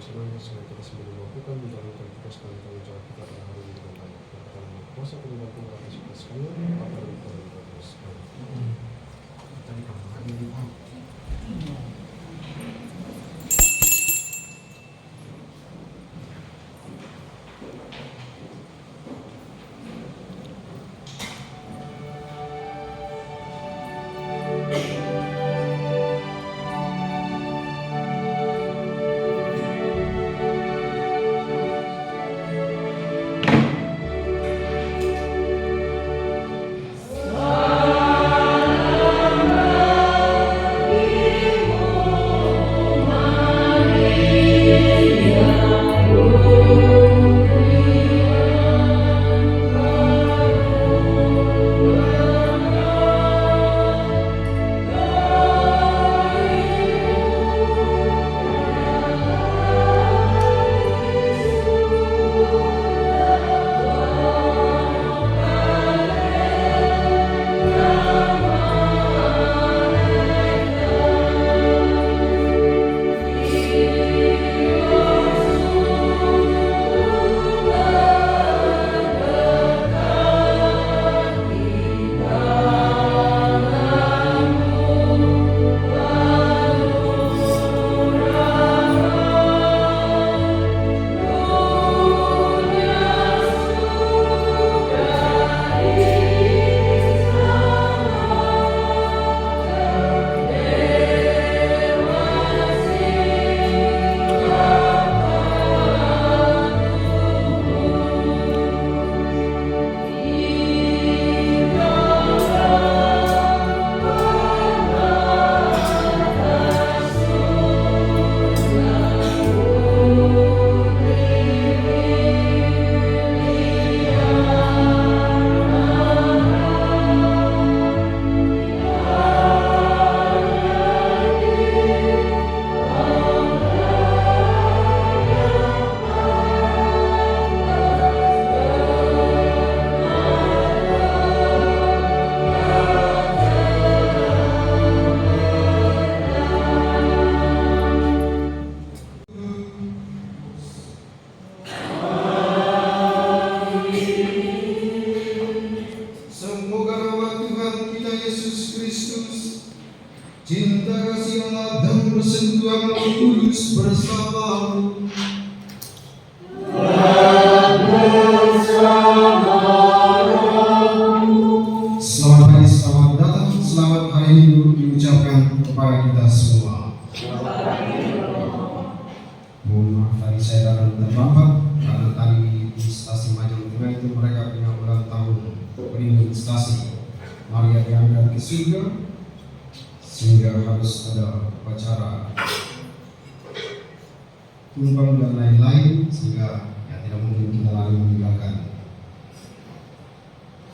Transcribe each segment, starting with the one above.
senang sehingga kita sendiri mampukan menjalankan tugas dan tanggung jawab kita pada hari ini dengan baik. Berkat kuasa penyembahan Tuhan Yesus Kristus sekalian, Bapa dan Putra dan Roh Kudus. Tadi kamu hari ini sehingga harus ada upacara tumpang dan lain-lain, sehingga tidak mungkin kita lagi meninggalkan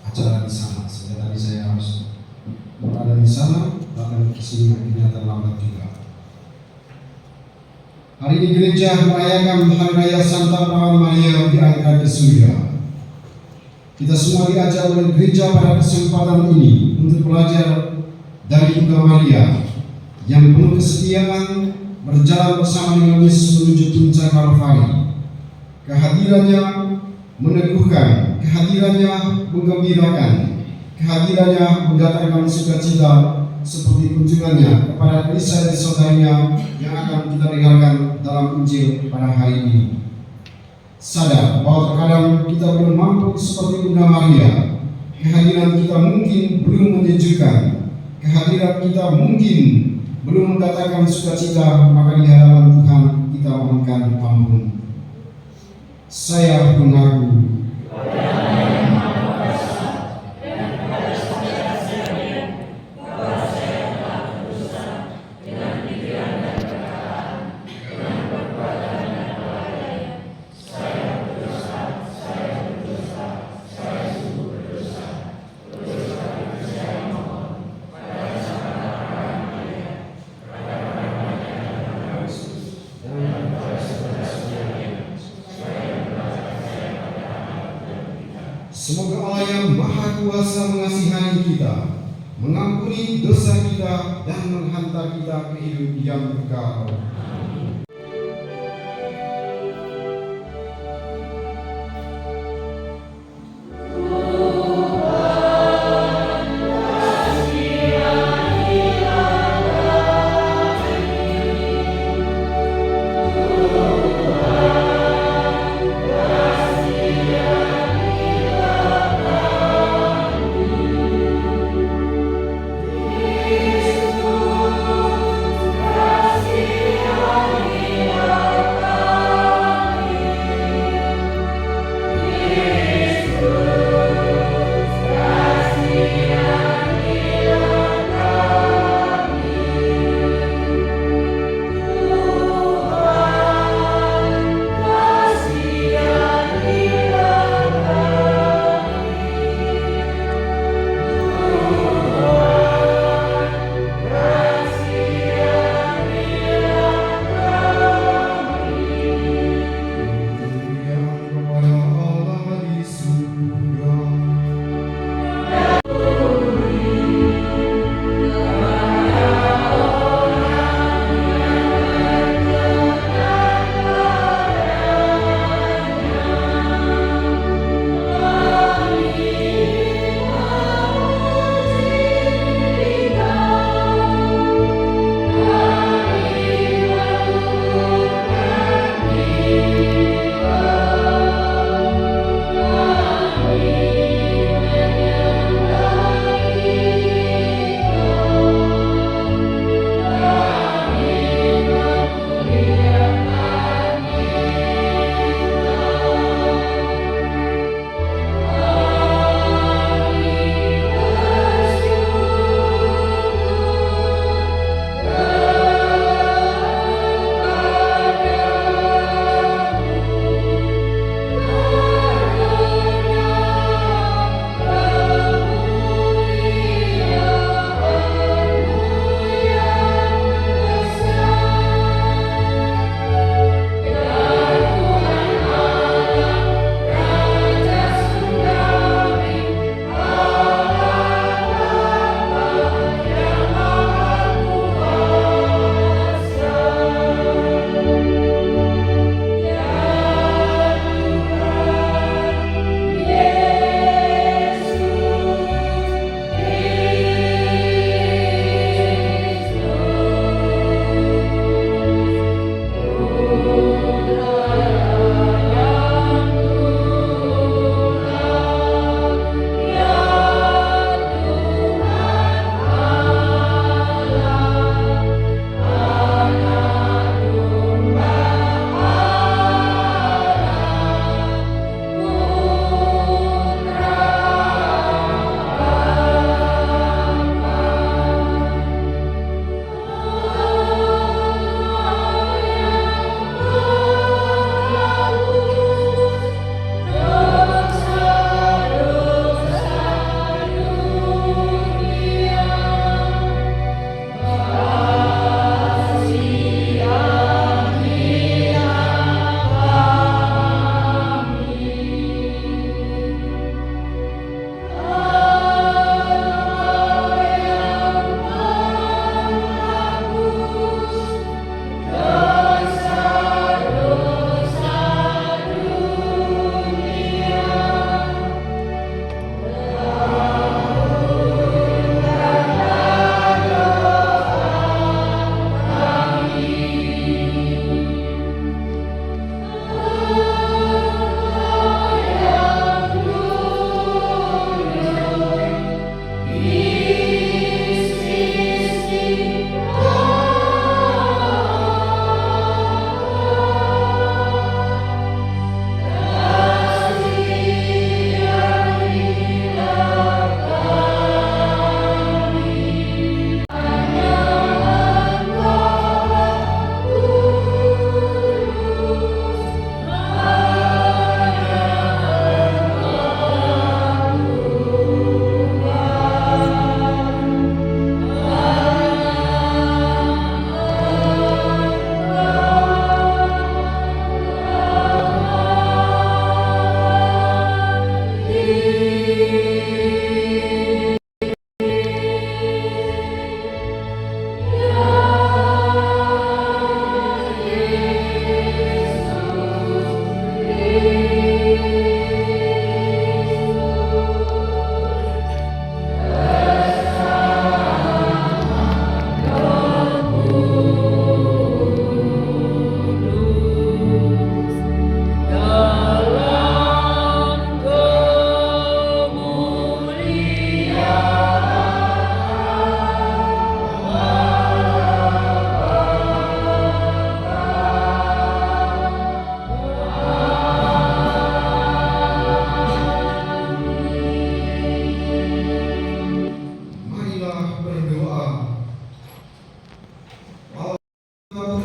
acara di sana. Sehingga tadi saya harus berada di sana, bahkan ke sini akhirnya terlambat juga. Hari ini gereja merayakan Hari Raya Santa Perawan Maria diangkat ke surga. Kita semua diajak oleh gereja pada kesempatan ini untuk belajar dari Bunda Maria yang penuh kesetiaan berjalan bersama dengan Yesus menuju puncak Kalvari. Kehadirannya meneguhkan, kehadirannya menggembirakan, kehadirannya mendatangkan sukacita seperti kunjungannya kepada Isa dan saudaranya yang akan kita dengarkan dalam Injil pada hari ini. Sadar bahwa terkadang kita belum mampu seperti Bunda Maria. Kehadiran kita mungkin belum menyejukkan, kehadiran kita mungkin belum mendatangkan sukacita, maka di hadapan Tuhan kita mohonkan ampun. Saya mengaku semoga Allah yang Maha Kuasa mengasihani kita, mengampuni dosa kita, dan menghantar kita ke hidup yang kekal.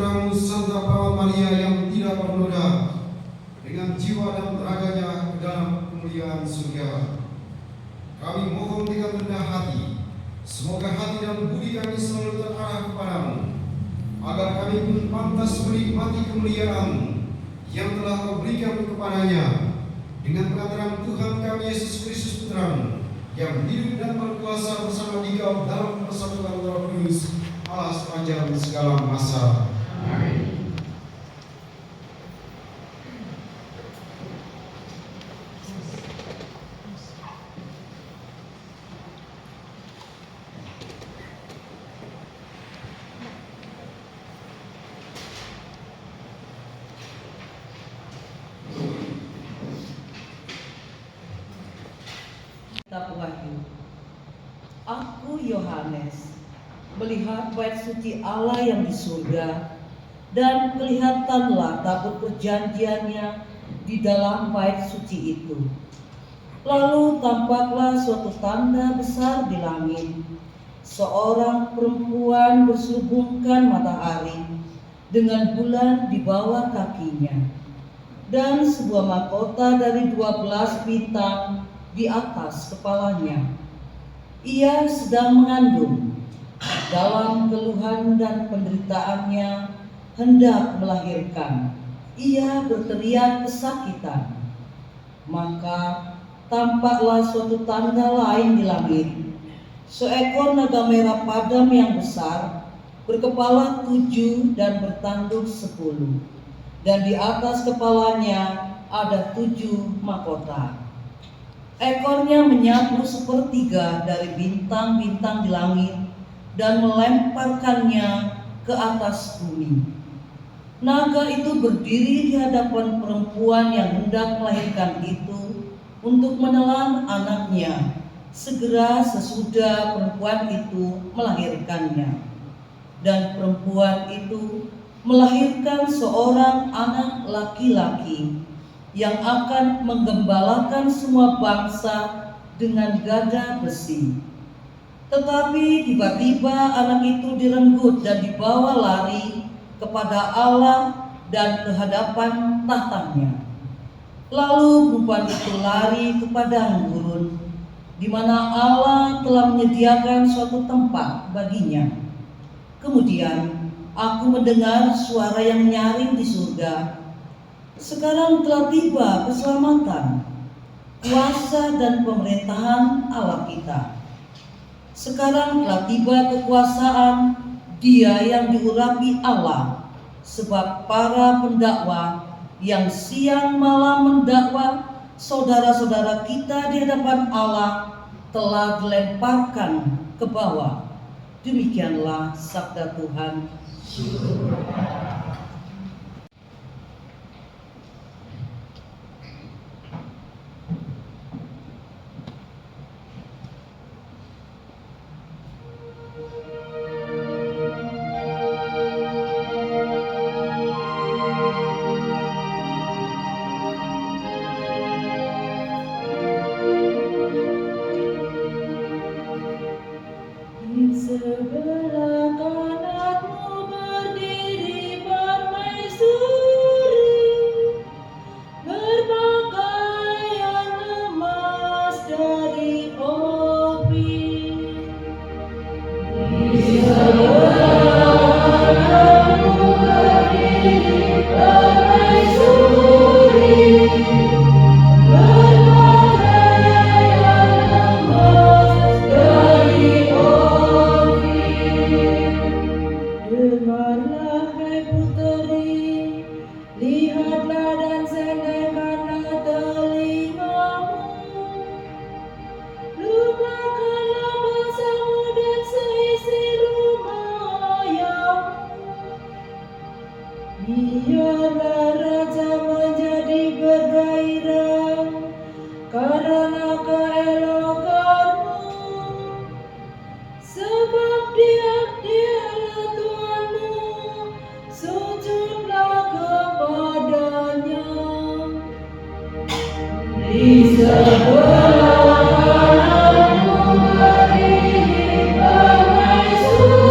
putramu Santa Perawan Maria yang tidak bernoda dengan jiwa dan raganya ke dalam kemuliaan surga. Kami mohon dengan rendah hati, semoga hati dan budi kami selalu terarah kepadamu, agar kami pun pantas menikmati kemuliaan-Mu yang telah Kau berikan kepadanya dengan pengantaran Tuhan kami Yesus Kristus Putramu, yang hidup dan berkuasa bersama Dikau dalam persatuan Roh Kudus Allah sepanjang segala masa. Amin. Kitab Wahyu. Aku Yohanes melihat bait suci Allah yang di surga, dan kelihatanlah tabut perjanjiannya di dalam bait suci itu. Lalu tampaklah suatu tanda besar di langit, seorang perempuan berselubungkan matahari dengan bulan di bawah kakinya, dan sebuah mahkota dari 12 bintang di atas kepalanya. Ia sedang mengandung, dalam keluhan dan penderitaannya hendak melahirkan. Ia berteriak kesakitan. Maka tampaklah suatu tanda lain di langit, seekor naga merah padam yang besar, berkepala 7 dan bertanduk 10, dan di atas kepalanya ada 7 mahkota. Ekornya menyapu 1/3 dari bintang-bintang di langit dan melemparkannya ke atas bumi. Naga itu berdiri di hadapan perempuan yang hendak melahirkan itu untuk menelan anaknya segera sesudah perempuan itu melahirkannya. Dan perempuan itu melahirkan seorang anak laki-laki yang akan menggembalakan semua bangsa dengan gada besi. Tetapi tiba-tiba anak itu direnggut dan dibawa lari kepada Allah dan ke hadapan tahtanya. Lalu perempuan itu lari ke padang gurun, di mana Allah telah menyediakan suatu tempat baginya. Kemudian aku mendengar suara yang nyaring di surga, "Sekarang telah tiba keselamatan, kuasa dan pemerintahan Allah kita. Sekarang telah tiba kekuasaan Dia yang diurapi Allah, sebab para pendakwa yang siang malam mendakwa saudara-saudara kita di hadapan Allah telah dilemparkan ke bawah." Demikianlah sabda Tuhan. Sebelah kananmu berdiri permaisuri, berpakaian emas dari Ofir. Di sebelah kananmu berdiri permaisuri, dengarlah hai puteri, lihatlah dan sendengkanlah telingamu. Lupakanlah bangsamu dan seisi rumah ayahmu. Biarlah raja menjadi bergairah karena keelokanmu, sebab dialah Tuhanmu, sujudlah kepadanya. Di sebelah kananmu berdiri permaisuri,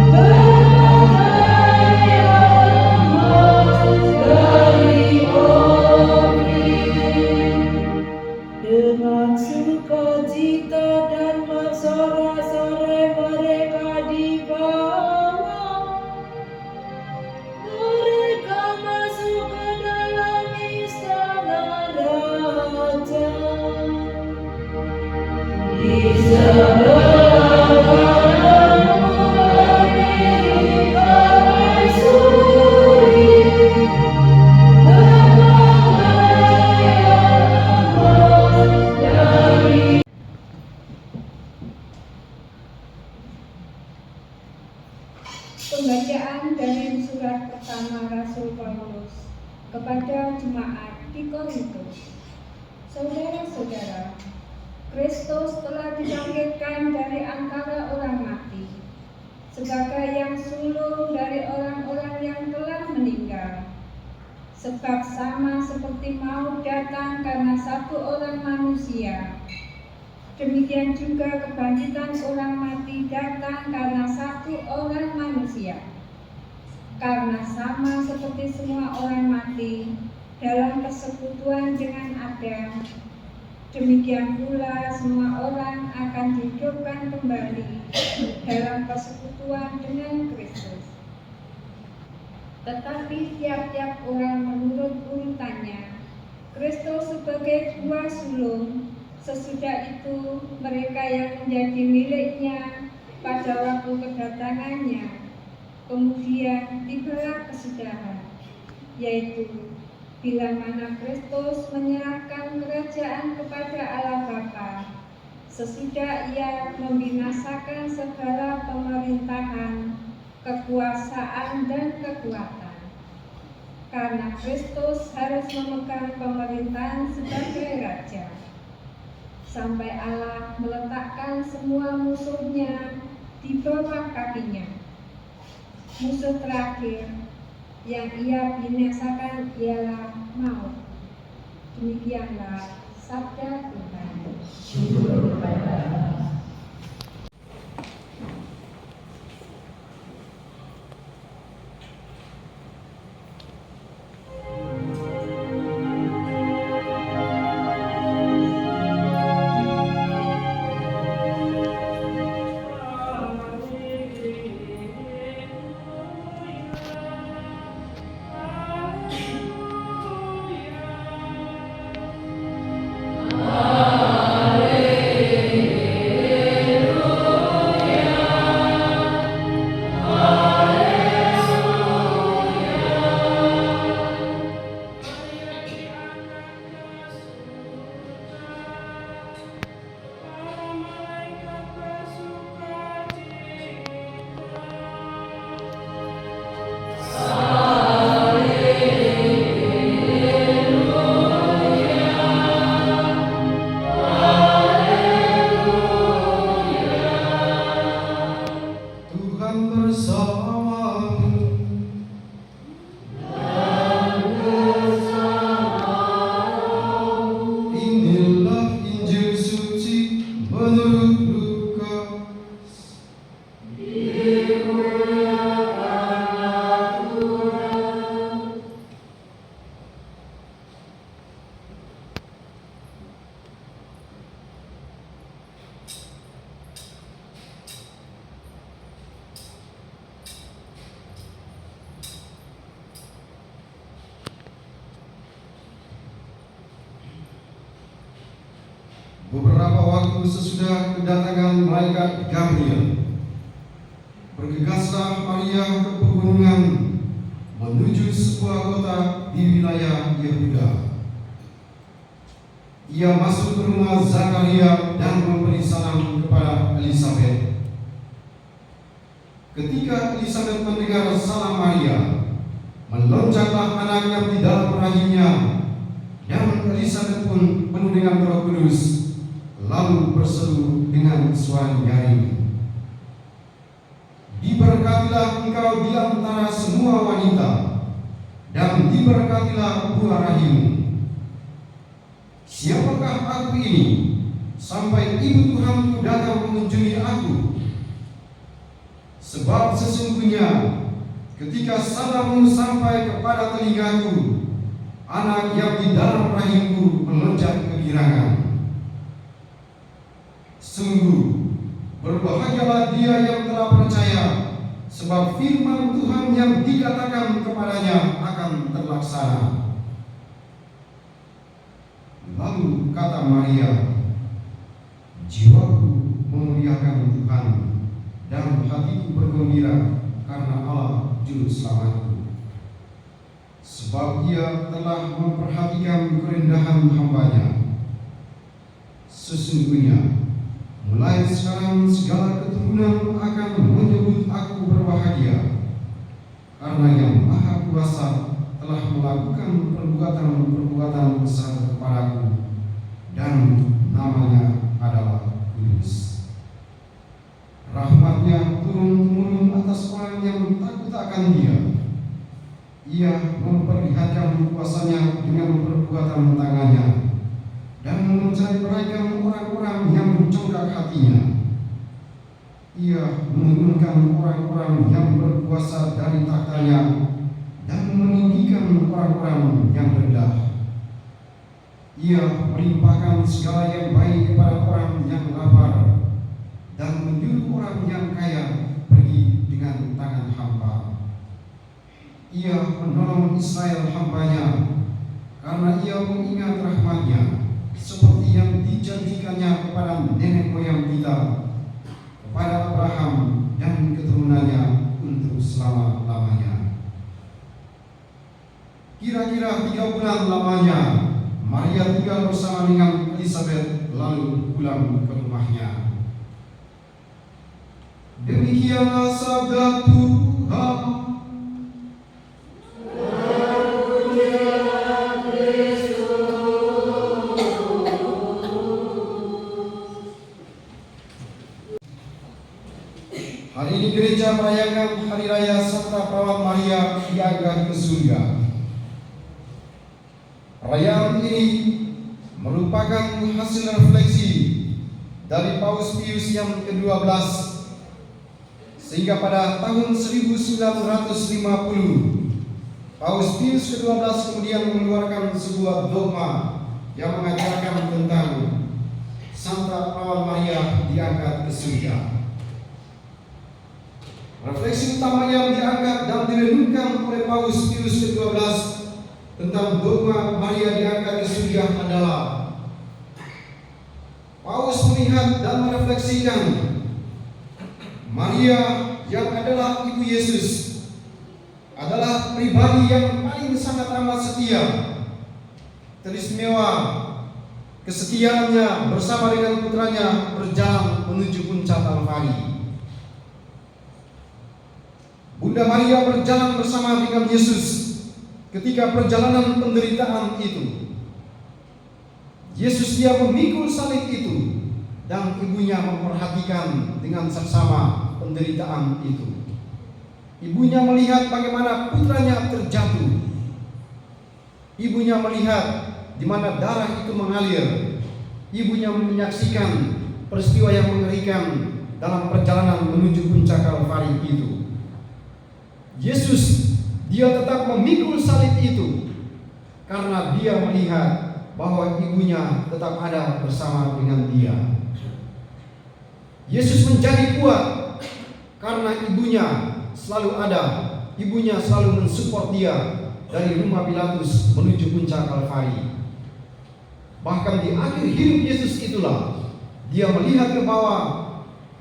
berpakaian Pembacaan dari surat pertama Rasul Paulus kepada jemaat di Korintus. Saudara-saudara, Kristus telah dibangkitkan dari antara orang mati sebagai yang sulung dari orang-orang yang telah meninggal. Sebab sama seperti maut datang karena satu orang manusia, demikian juga kebangkitan orang mati datang karena satu orang manusia. Karena sama seperti semua orang mati dalam persekutuan dengan Adam, demikian pula semua orang akan dihidupkan kembali dalam persekutuan dengan Kristus. Tetapi tiap-tiap orang menurut urutannya, Kristus sebagai buah sulung, sesudah itu mereka yang menjadi miliknya pada waktu kedatangannya, kemudian tibalah kesudahan, yaitu bila mana Kristus menyerahkan kerajaan kepada Allah Bapa, sesudah Ia membinasakan segala pemerintahan, kekuasaan dan kekuatan. Karena Kristus harus memegang pemerintahan sebagai Raja, sampai Allah meletakkan semua musuhnya di bawah kakinya. Musuh terakhir yang Ia binasakan ialah maut. Demikianlah sabda Tuhan. Syukur kepada Allah. Beberapa waktu sesudah kedatangan malaikat Gabriel, bergegaslah Maria ke pegunungan menuju sebuah kota di wilayah Yehuda. Ia masuk ke rumah Zakaria dan memberi salam kepada Elisabet. Ketika Elisabet mendengar salam Maria, meloncatlah anaknya di dalam rahimnya, dan Elisabet pun penuh dengan Roh Kudus, lalu berseru dengan suara nyaring, "Diberkatilah engkau di antara semua wanita, dan diberkatilah buah rahimmu. Siapakah aku ini, sampai ibu Tuhanku datang mengunjungi aku? Sebab sesungguhnya ketika salammu sampai kepada telingaku, anak yang di dalam rahimku melonjak kegirangan. Sungguh, berbahagialah dia yang telah percaya, sebab firman Tuhan yang dikatakan kepadanya akan terlaksana." Lalu kata Maria, "Jiwaku memuliakan Tuhan, dan hatiku bergembira karena Allah Juru Selamatku. Sebab Ia telah memperhatikan kerendahan hamba-Nya. Sesungguhnya, mulai sekarang segala keturunan akan menyebut aku berbahagia, karena Yang Maha Kuasa telah melakukan perbuatan-perbuatan besar kepadaku, dan namanya adalah kudus. Rahmat-Nya turun-temurun atas orang yang takut akan Dia. Ia memperlihatkan kuasa-Nya dengan perbuatan tangan-Nya, dan mencerai-beraikan orang-orang yang mencongkak hatinya. Ia menurunkan orang-orang yang berkuasa dari takhta-Nya, dan meninggikan orang-orang yang rendah. Ia melimpahkan segala yang baik kepada orang yang lapar, dan menyuruh orang yang kaya pergi dengan tangan hampa. Ia menolong Israel hamba-Nya, karena Ia mengingat rahmat-Nya, seperti yang dijanjikannya kepada nenek moyang kita, kepada Abraham dan keturunannya untuk selama-lamanya. Kira-kira 3 bulan lamanya, Maria tinggal bersama dengan Elizabeth, lalu pulang ke rumahnya. Demikianlah sabda Tuhan. Hari ini gereja merayakan Hari Raya Santa Perawan Maria diangkat ke surga. Perayaan ini merupakan hasil refleksi dari Paus Pius yang ke-12, sehingga pada tahun 1950 Paus Pius ke-12 kemudian mengeluarkan sebuah dogma yang mengajarkan tentang Santa Perawan Maria diangkat ke surga. Refleksi utama yang diangkat dan direnungkan oleh Paus Pius ke-12 tentang dogma Maria diangkat ke surga adalah Paus melihat dan merefleksikan Maria yang adalah Ibu Yesus adalah pribadi yang paling sangat amat setia, teristimewa kesetiaannya bersama dengan putranya berjalan menuju puncak Kalvari. Bunda Maria berjalan bersama dengan Yesus ketika perjalanan penderitaan itu. Yesus dia memikul salib itu, dan ibunya memperhatikan dengan seksama penderitaan itu. Ibunya melihat bagaimana putranya terjatuh. Ibunya melihat di mana darah itu mengalir. Ibunya menyaksikan peristiwa yang mengerikan dalam perjalanan menuju puncak Kalvari itu. Yesus dia tetap memikul salib itu karena dia melihat bahwa ibunya tetap ada bersama dengan dia. Yesus menjadi kuat karena ibunya selalu ada, ibunya selalu mensupport dia dari rumah Pilatus menuju puncak Kalvari. Bahkan di akhir hidup Yesus itulah dia melihat ke bawah,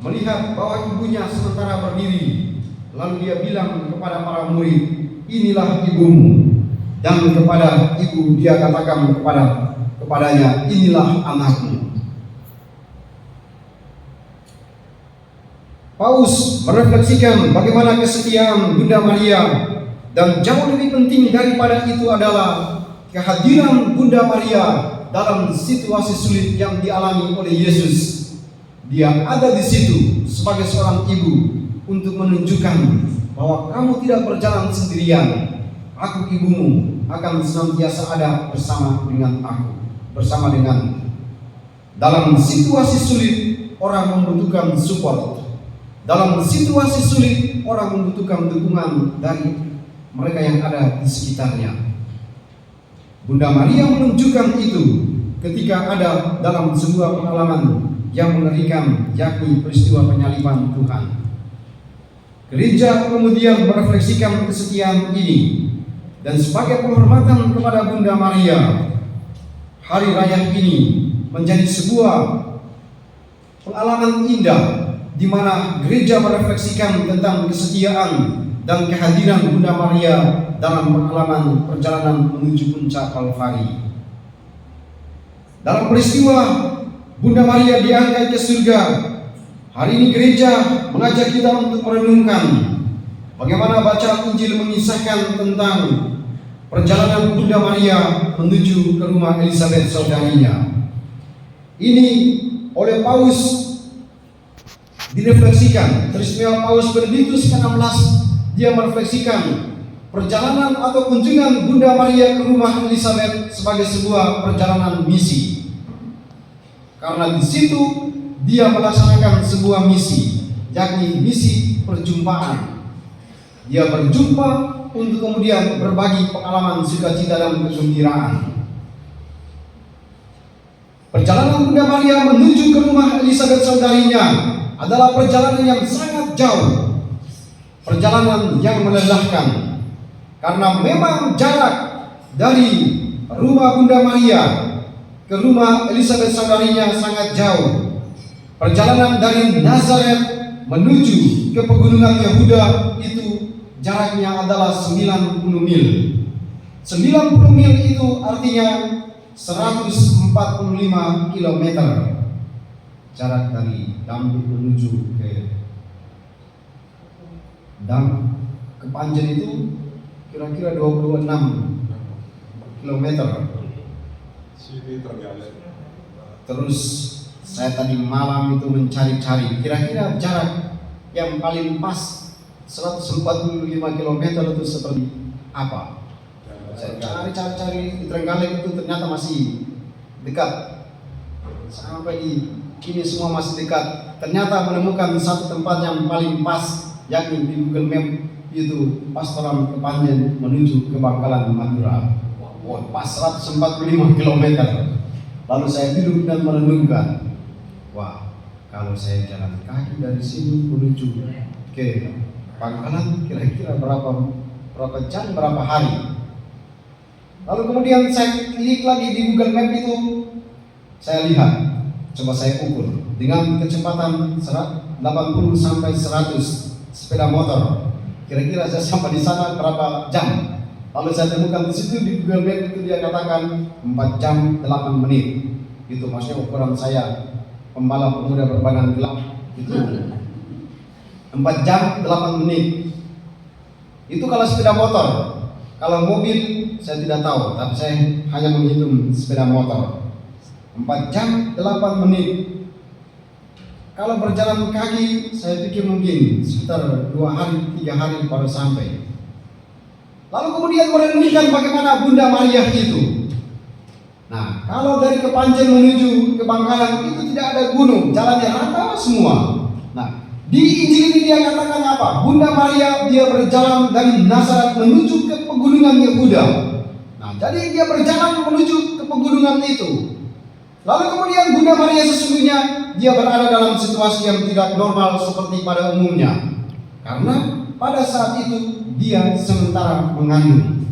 melihat bahwa ibunya sementara berdiri. Lalu dia bilang kepada para murid, inilah ibumu. Dan kepada ibu dia katakan kepadanya, inilah anakmu. Paus merefleksikan bagaimana kesetiaan Bunda Maria, dan jauh lebih penting daripada itu adalah kehadiran Bunda Maria dalam situasi sulit yang dialami oleh Yesus. Dia ada di situ sebagai seorang ibu untuk menunjukkan bahwa kamu tidak berjalan sendirian. Aku ibumu akan senantiasa ada bersama dengan aku, bersama dengan. Dalam situasi sulit orang membutuhkan support. Dalam situasi sulit orang membutuhkan dukungan dari mereka yang ada di sekitarnya. Bunda Maria menunjukkan itu ketika ada dalam sebuah pengalaman yang mengerikan, yakni peristiwa penyaliban Tuhan. Gereja kemudian merefleksikan kesetiaan ini, dan sebagai penghormatan kepada Bunda Maria, hari raya ini menjadi sebuah pengalaman indah di mana gereja merefleksikan tentang kesetiaan dan kehadiran Bunda Maria dalam pengalaman perjalanan menuju puncak Kalvari. Dalam peristiwa Bunda Maria diangkat ke surga, hari ini gereja mengajak kita untuk merenungkan bagaimana bacaan Injil mengisahkan tentang perjalanan Bunda Maria menuju ke rumah Elizabeth saudarinya. Ini oleh Paus direfleksikan. Teristimewa Paus Benediktus ke-16, dia merefleksikan perjalanan atau kunjungan Bunda Maria ke rumah Elizabeth sebagai sebuah perjalanan misi. Karena di situ dia melaksanakan sebuah misi, yakni misi perjumpaan. Dia berjumpa untuk kemudian berbagi pengalaman sukacita dan kegembiraan. Perjalanan Bunda Maria menuju ke rumah Elizabeth saudarinya adalah perjalanan yang sangat jauh, perjalanan yang melelahkan, karena memang jarak dari rumah Bunda Maria ke rumah Elizabeth saudarinya sangat jauh. Perjalanan dari Nazaret menuju ke pegunungan Yehuda itu jaraknya adalah 90 mil. 90 mil itu artinya 145 km. Jarak dari Dampit menuju ke Panjen itu kira-kira 26 km. Terus saya tadi malam itu mencari-cari kira-kira jarak yang paling pas 145 km itu seperti apa. Saya cari-cari di Trenggalek itu ternyata masih dekat. Sampai di kini semua masih dekat. Ternyata menemukan satu tempat yang paling pas, yakni di Google Map itu Pastoran Kepanjen menuju ke Bangkalan Madura. Wah, pas 145 km. Lalu saya duduk dan merenungkan, wah, kalau saya jalan kaki dari sini menuju ke Bangkalan kira-kira berapa jam, berapa hari. Lalu kemudian saya klik lagi di Google Map itu, saya lihat, coba saya ukur dengan kecepatan 80 sampai 100 sepeda motor. Kira-kira saya sampai di sana berapa jam? Lalu saya temukan di situ di Google Map itu dia katakan 4 jam 8 menit. Itu maksudnya ukuran saya pembalap pemuda berbadan gelap itu 4 jam 8 menit. Itu kalau sepeda motor. Kalau mobil saya tidak tahu, tapi saya hanya menghitung sepeda motor. 4 jam 8 menit. Kalau berjalan kaki saya pikir mungkin sekitar 2 hari 3 hari baru sampai. Lalu kemudian merenungkan bagaimana Bunda Maria itu. Nah, kalau dari Kepanjen menuju ke Bangkalan itu tidak ada gunung, jalannya rata semua. Nah, di Injil ini dia katakan apa? Bunda Maria dia berjalan dari Nazaret menuju ke pegunungan Yehuda. Nah, jadi dia berjalan menuju ke pegunungan itu. Lalu kemudian Bunda Maria sesungguhnya dia berada dalam situasi yang tidak normal seperti pada umumnya. Karena pada saat itu dia sementara mengandung.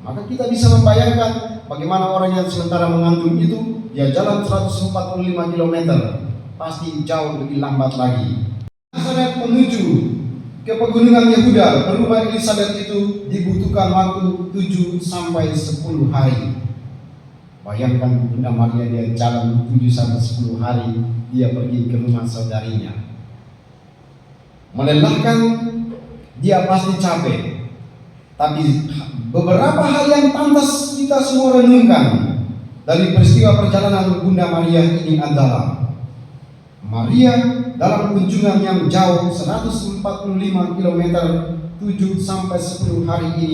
Maka kita bisa membayangkan bagaimana orang yang sementara mengandung itu dia jalan 145 km, pasti jauh lebih lambat lagi. Nazaret menuju ke pegunungan Yehuda, rumah Elizabeth itu dibutuhkan waktu 7 sampai 10 hari. Bayangkan Bunda Maria dia jalan 7 sampai 10 hari dia pergi ke rumah saudarinya. Melelahkan, dia pasti capek. Tapi beberapa hal yang pantas kita semua renungkan dari peristiwa perjalanan Bunda Maria ini adalah Maria dalam kunjungan yang jauh 145 km 7 sampai 10 hari ini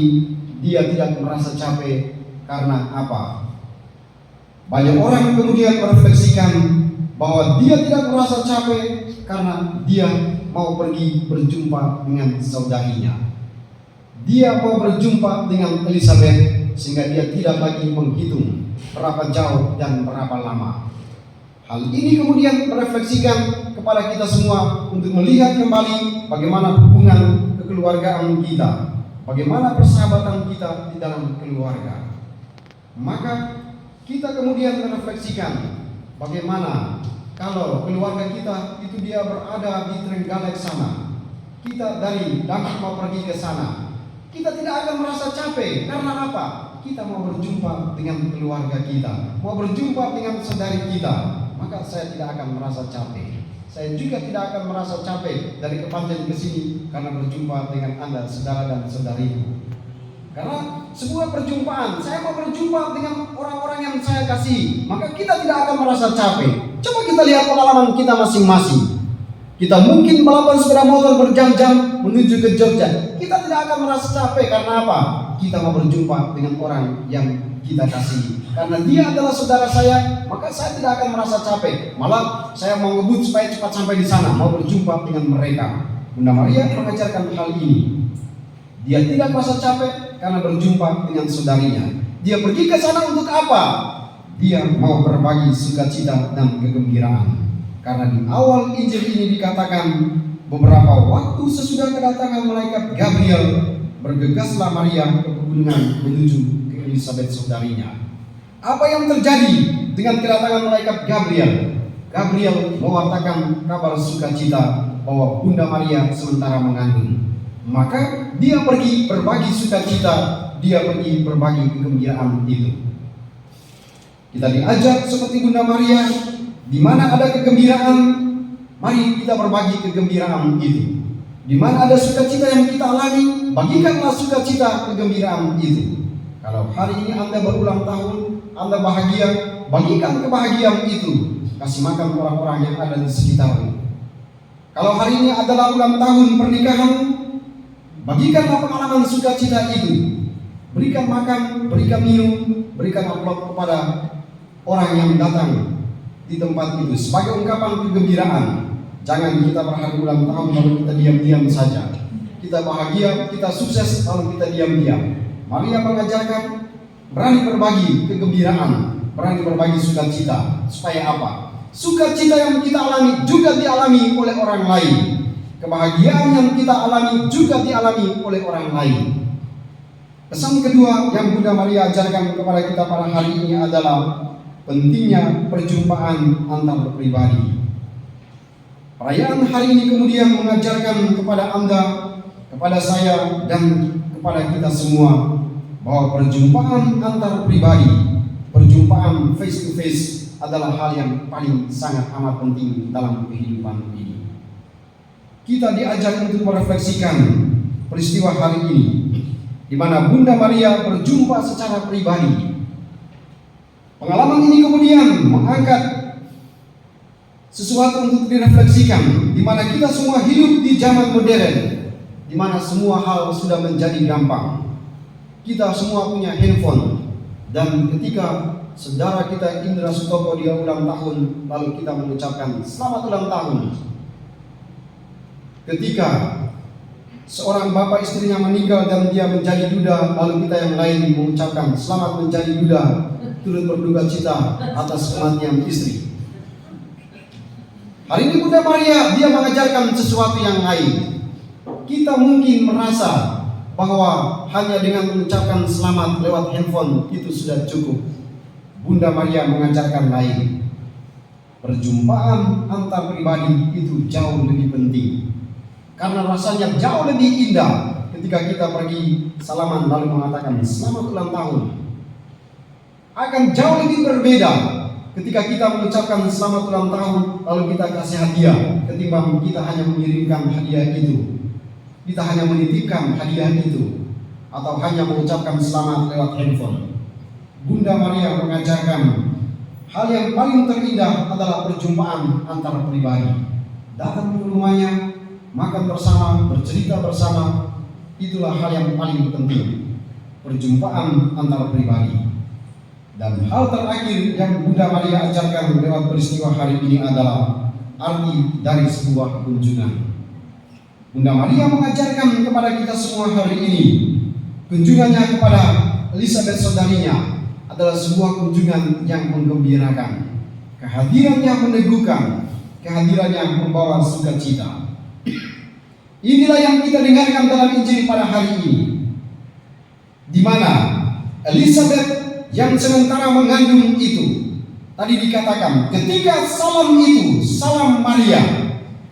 dia tidak merasa capek. Karena apa? Banyak orang kemudian merefleksikan bahwa dia tidak merasa capek karena dia mau pergi berjumpa dengan saudarinya. Dia mau berjumpa dengan Elizabeth sehingga dia tidak lagi menghitung berapa jauh dan berapa lama. Hal ini kemudian merefleksikan kepada kita semua untuk melihat kembali bagaimana hubungan kekeluargaan kita, bagaimana persahabatan kita di dalam keluarga. Maka kita kemudian merefleksikan bagaimana kalau keluarga kita itu dia berada di Trenggalek sana. Kita dari Dampit mau pergi ke sana. Kita tidak akan merasa capek. Karena apa? Kita mau berjumpa dengan keluarga kita, mau berjumpa dengan saudari kita. Maka saya tidak akan merasa capek. Saya juga tidak akan merasa capek dari Kepanjen ke sini karena berjumpa dengan Anda, saudara dan saudariku. Karena sebuah perjumpaan, saya mau berjumpa dengan orang-orang yang saya kasih, maka kita tidak akan merasa capek. Coba kita lihat pengalaman kita masing-masing. Kita mungkin balapan sepeda motor berjam-jam menuju ke Jogja. Kita tidak akan merasa capek karena apa? Kita mau berjumpa dengan orang yang kita kasih. Karena dia adalah saudara saya, maka saya tidak akan merasa capek. Malah saya mau ngebut supaya cepat sampai di sana, mau berjumpa dengan mereka. Bunda Maria mengajarkan hal ini. Dia tidak merasa capek karena berjumpa dengan saudarinya. Dia pergi ke sana untuk apa? Dia mau berbagi sukacita dan kegembiraan. Karena di awal Injil ini dikatakan, beberapa waktu sesudah kedatangan malaikat Gabriel, bergegaslah Maria ke pegunungan menuju ke Elizabeth saudarinya. Apa yang terjadi dengan kedatangan malaikat Gabriel? Gabriel mewartakan kabar sukacita bahwa Bunda Maria sementara mengandung. Maka dia pergi berbagi sukacita, dia pergi berbagi kegembiraan itu. Kita diajak seperti Bunda Maria, di mana ada kegembiraan, mari kita berbagi kegembiraan itu. Di mana ada sukacita yang kita alami, bagikanlah sukacita kegembiraan itu. Kalau hari ini Anda berulang tahun, Anda bahagia, bagikan kebahagiaan itu. Kasih makan orang-orang yang ada di sekitarmu. Kalau hari ini adalah ulang tahun pernikahan, bagikanlah pengalaman sukacita itu. Berikan makan, berikan minum, berikan amplop kepada orang yang datang di tempat itu sebagai ungkapan kegembiraan. Jangan kita berhari ulang tahun lalu kita diam-diam saja. Kita bahagia, kita sukses lalu kita diam-diam. Maria mengajarkan berani berbagi kegembiraan, berani berbagi sukacita. Supaya apa? Sukacita yang kita alami juga dialami oleh orang lain. Kebahagiaan yang kita alami juga dialami oleh orang lain. Pesan kedua yang Bunda Maria ajarkan kepada kita pada hari ini adalah pentingnya perjumpaan antar pribadi. Perayaan hari ini kemudian mengajarkan kepada Anda, kepada saya, dan kepada kita semua bahwa perjumpaan antar pribadi, perjumpaan face to face adalah hal yang paling sangat amat penting dalam kehidupan ini. Kita diajak untuk merefleksikan peristiwa hari ini, di mana Bunda Maria berjumpa secara pribadi. Pengalaman ini kemudian mengangkat sesuatu untuk direfleksikan, di mana kita semua hidup di zaman modern, di mana semua hal sudah menjadi gampang. Kita semua punya handphone, dan ketika saudara kita Indra Sutopo dia ulang tahun, lalu kita mengucapkan selamat ulang tahun. Ketika seorang bapak istrinya meninggal dan dia menjadi duda, lalu kita yang lain mengucapkan selamat menjadi duda, turut berduka cita atas kematian istri. Hari ini Bunda Maria dia mengajarkan sesuatu yang lain. Kita mungkin merasa bahwa hanya dengan mengucapkan selamat lewat handphone itu sudah cukup. Bunda Maria mengajarkan lain. Perjumpaan antar pribadi itu jauh lebih penting. Karena rasanya jauh lebih indah ketika kita pergi salaman lalu mengatakan selamat ulang tahun. Akan jauh lebih berbeda ketika kita mengucapkan selamat ulang tahun lalu kita kasih hadiah, ketimbang kita hanya mengirimkan hadiah itu, kita hanya menitipkan hadiah itu, atau hanya mengucapkan selamat lewat handphone. Bunda Maria mengajarkan hal yang paling terindah adalah perjumpaan antar pribadi. Datang ke rumahnya, makan bersama, bercerita bersama, itulah hal yang paling penting. Perjumpaan antar pribadi. Dan hal terakhir yang Bunda Maria ajarkan lewat peristiwa hari ini adalah arti dari sebuah kunjungan. Bunda Maria mengajarkan kepada kita semua hari ini, kunjungannya kepada Elizabeth saudarinya adalah sebuah kunjungan yang menggembirakan, kehadiran yang meneguhkan, kehadiran yang membawa sukacita. Inilah yang kita dengarkan dalam Injil pada hari ini, di mana Elizabeth yang sementara mengandung itu, tadi dikatakan ketika salam itu, salam Maria,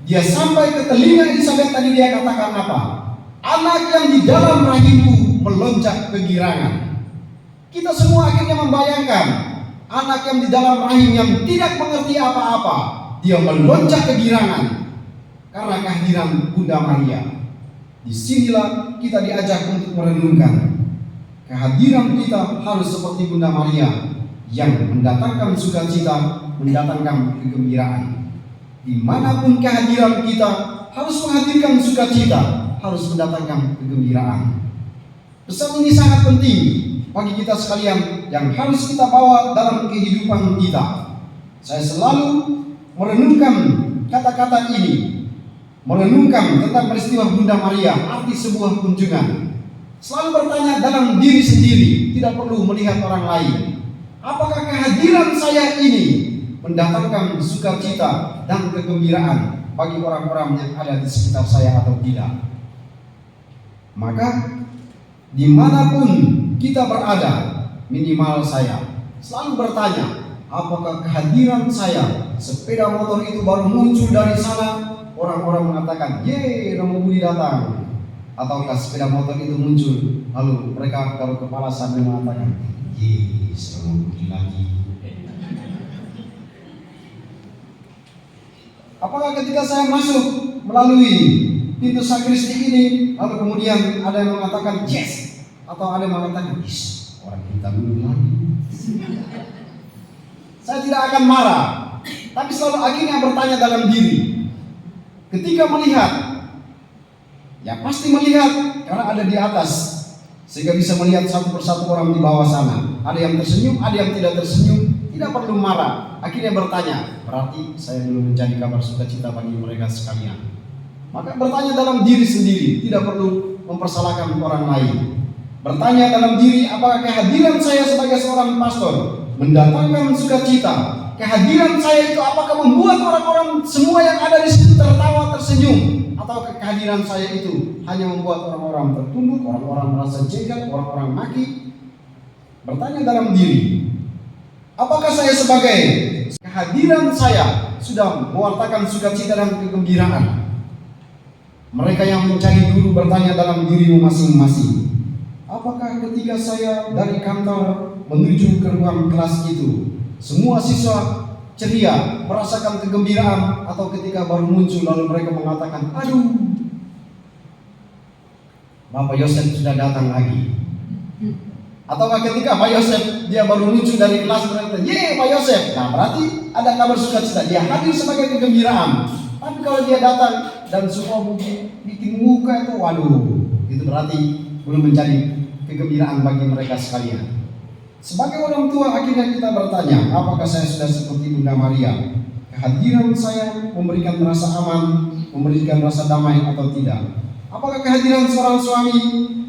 dia sampai ke telinga Elizabeth, tadi dia katakan apa? Anak yang di dalam rahimku melonjak kegirangan. Kita semua akhirnya membayangkan anak yang di dalam rahim yang tidak mengerti apa-apa, dia melonjak kegirangan karena kehadiran Bunda Maria. Disinilah kita diajak untuk merenungkan kehadiran kita harus seperti Bunda Maria yang mendatangkan sukacita, mendatangkan kegembiraan. Dimanapun kehadiran kita harus menghadirkan sukacita, harus mendatangkan kegembiraan. Pesan ini sangat penting bagi kita sekalian yang harus kita bawa dalam kehidupan kita. Saya selalu merenungkan kata-kata ini, merenungkan tentang peristiwa Bunda Maria, arti sebuah kunjungan. Selalu bertanya dalam diri sendiri, tidak perlu melihat orang lain. Apakah kehadiran saya ini mendatangkan sukacita dan kegembiraan bagi orang-orang yang ada di sekitar saya atau tidak? Maka dimanapun kita berada, minimal saya selalu bertanya, apakah kehadiran saya, sepeda motor itu baru muncul dari sana, orang-orang mengatakan, "Ye, Romo Budi datang." Ataukah sepeda motor itu muncul, lalu mereka taruh kepala sambil mengatakan, "Ye, Romo Budi lagi." Apakah ketika saya masuk melalui pintu sakristi ini, lalu kemudian ada yang mengatakan, "Yes," atau ada yang mengatakan, "Yes, orang kita dulu lagi." Saya tidak akan marah, tapi selalu akhirnya bertanya dalam diri. Ketika melihat, ya pasti melihat karena ada di atas, sehingga bisa melihat satu persatu orang di bawah sana. Ada yang tersenyum, ada yang tidak tersenyum, tidak perlu marah. Akhirnya bertanya, berarti saya belum menjadi kabar sukacita bagi mereka sekalian. Maka bertanya dalam diri sendiri, tidak perlu mempersalahkan orang lain. Bertanya dalam diri, apakah kehadiran saya sebagai seorang pastor mendatangkan sukacita? Kehadiran saya itu apakah membuat orang-orang semua yang ada di situ tertawa, tersenyum? Atau kehadiran saya itu hanya membuat orang-orang tertunduk, orang-orang merasa jengkel, orang-orang maki? Bertanya dalam diri, apakah saya sebagai kehadiran saya sudah mewartakan sukacita dan kegembiraan? Mereka yang mencari guru bertanya dalam dirimu masing-masing, apakah ketika saya dari kantor menuju ke ruang kelas itu, semua siswa ceria, merasakan kegembiraan, atau ketika baru muncul lalu mereka mengatakan, "Aduh, Bapak Yosef sudah datang lagi." Ataukah ketika Pak Yosef dia baru muncul dari kelas mereka, "Ye, Pak Yosef." Nah, berarti ada kabar sukacita, dia hadir sebagai kegembiraan. Tapi kalau dia datang dan semua bikin muka itu, waduh, itu berarti belum menjadi kegembiraan bagi mereka sekalian. Sebagai orang tua akhirnya kita bertanya, apakah saya sudah seperti Bunda Maria? Kehadiran saya memberikan rasa aman, memberikan rasa damai atau tidak? Apakah kehadiran seorang suami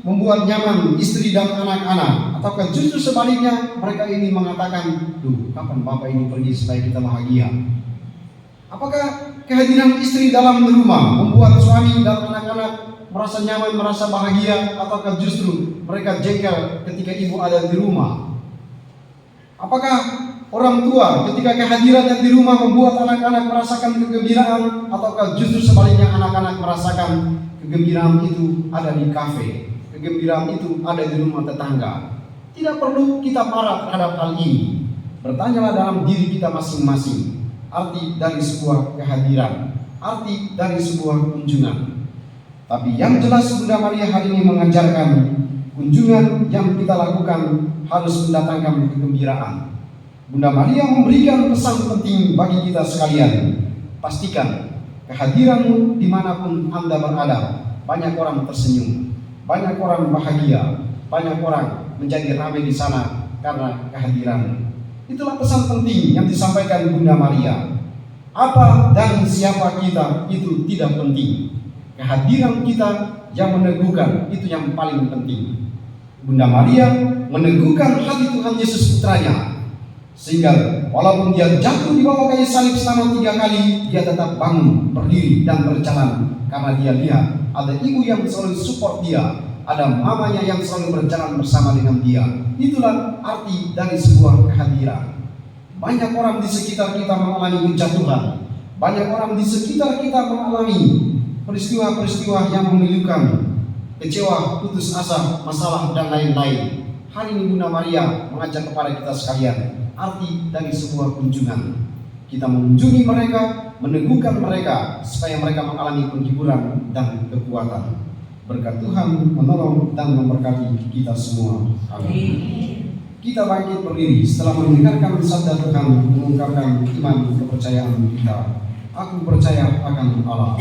membuat nyaman istri dan anak-anak? Ataukah justru sebaliknya mereka ini mengatakan, "Duh, kapan Bapak ini pergi supaya kita bahagia?" Apakah kehadiran istri dalam rumah membuat suami dan anak-anak merasa nyaman, merasa bahagia? Ataukah justru mereka jengkel ketika ibu ada di rumah? Apakah orang tua ketika kehadirannya di rumah membuat anak-anak merasakan kegembiraan? Ataukah justru sebaliknya anak-anak merasakan kegembiraan itu ada di kafe, kegembiraan itu ada di rumah tetangga? Tidak perlu kita marah terhadap hal ini. Bertanyalah dalam diri kita masing-masing arti dari sebuah kehadiran, arti dari sebuah kunjungan. Tapi yang jelas Bunda Maria hari ini mengajarkan kunjungan yang kita lakukan harus mendatangkan kegembiraan. Bunda Maria memberikan pesan penting bagi kita sekalian. Pastikan kehadiranmu dimanapun Anda berada, banyak orang tersenyum, banyak orang bahagia, banyak orang menjadi ramai di sana karena kehadiranmu. Itulah pesan penting yang disampaikan Bunda Maria. Apa dan siapa kita itu tidak penting. Kehadiran kita yang meneguhkan itu yang paling penting. Bunda Maria meneguhkan hati Tuhan Yesus Putranya, sehingga walaupun dia jatuh di bawah kayu salib selama 3 kali, dia tetap bangun, berdiri dan berjalan, karena dia lihat ada ibu yang selalu support dia, ada mamanya yang selalu berjalan bersama dengan dia. Itulah arti dari sebuah kehadiran. Banyak orang di sekitar kita mengalami kejatuhan, banyak orang di sekitar kita mengalami peristiwa-peristiwa yang memilukan, kecewa, putus asa, masalah dan lain-lain. Hari ini Bunda Maria mengajak kepada kita sekalian arti dari sebuah kunjungan. Kita mengunjungi mereka meneguhkan mereka supaya mereka mengalami penghiburan dan kekuatan. Berkat Tuhan menolong dan memberkati kita semua. Amin. Kita bangkit berdiri setelah mendengarkan sabda Tuhan, mengungkapkan iman kepercayaan kita. Aku percaya akan Allah.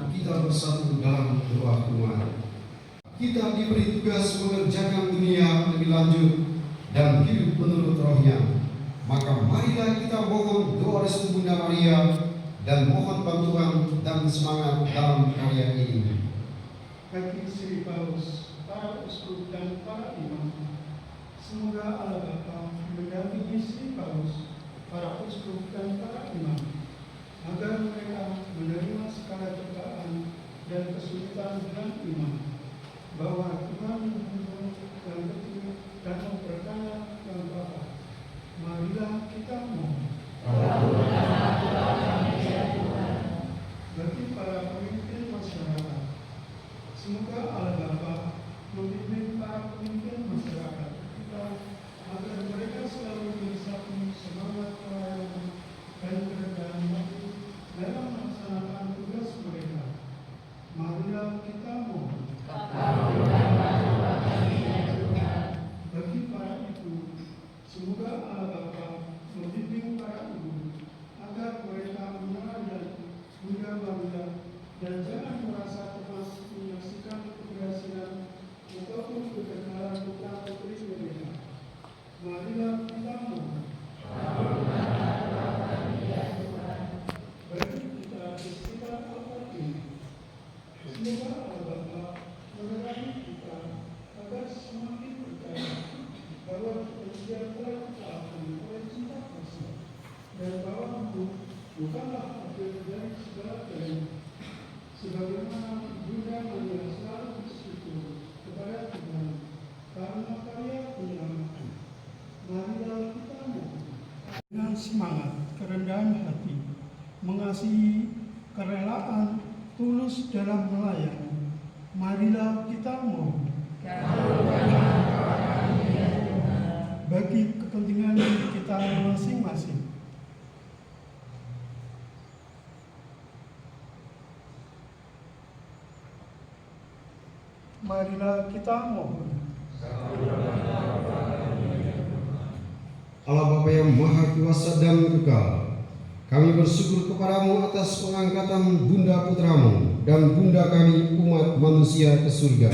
Kita bersatu dalam doa umat. Kita diberi tugas mengerjakan dunia lebih lanjut dan hidup menurut rohnya. Maka marilah kita mohon doa restu Bunda Maria dan mohon bantuan dan semangat dalam karya ini. Bagi Sri Paus, para uskup dan para imam, semoga Allah Bapa mendampingi Sri Paus, para uskup dan para imam, agar mereka menerima segala cobaan dan kesulitan dan iman, bahwa Tuhan menghibur dan betul dan memperkaya yang Bapa. Marilah kita mohon. Bagi para pemimpin masyarakat, semoga Allah Bapa membimbing para pemimpin masyarakat kita agar mereka selalu bersatu semangat pelayanan dan kerendahan hati dalam melaksanakan tugas mereka. Marilah kita mohon. Bagi para ibu, semoga Allah Bapa membimbing para ibu agar mereka menyadari Bunda Maria dan jangan merasa cemas menyaksikan keberhasilan ataupun kegagalan putra putri mereka. Marilah kita mohon. Bagi kita di sekitar altar ini, semoga Allah Bapa menerangi kita agar semakin percaya bahwa manusia telah diciptakan oleh cinta kasih dan bahwa hidup bukanlah akhir dari segala-galanya. Sebagaimana Bunda Maria selalu bersyukur kepada Tuhan karena karya penyelamatan. Marilah kita mohon. Dengan semangat, kerendahan hati, mengasihi, kerelaan, tulus dalam melayani, marilah kita mohon. Bagi kepentingan kita masing-masing, marilah kita mohon. Allah Bapa yang Maha Kuasa dan Kekal, kami bersyukur kepadamu atas pengangkatan Bunda Putramu dan Bunda kami umat manusia ke surga.